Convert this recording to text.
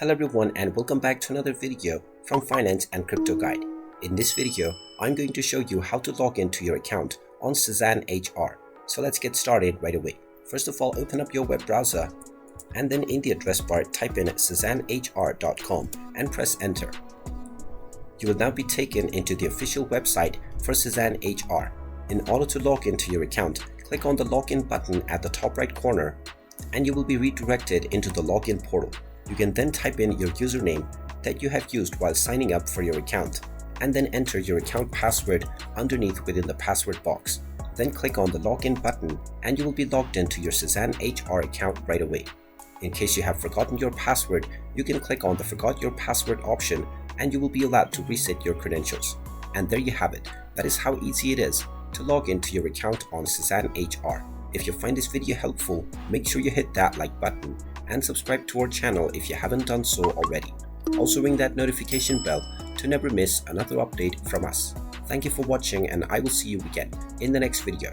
Hello everyone and welcome back to another video from Finance and Crypto Guide. In this video, I'm going to show you how to log into your account on Cezanne HR. So let's get started right away. First of all, open up your web browser and then in the address bar type in cezannehr.com and press enter. You will now be taken into the official website for Cezanne HR. In order to log into your account, click on the login button at the top right corner and you will be redirected into the login portal. You can then type in your username that you have used while signing up for your account and then enter your account password underneath within the password box. Then click on the login button and you will be logged into your Cezanne HR account right away. In case you have forgotten your password, you can click on the Forgot Your Password option and you will be allowed to reset your credentials. And there you have it. That is how easy it is to log into your account on Cezanne HR. If you find this video helpful, make sure you hit that like button and subscribe to our channel if you haven't done so already. Also ring that notification bell to never miss another update from us. Thank you for watching and I will see you again in the next video.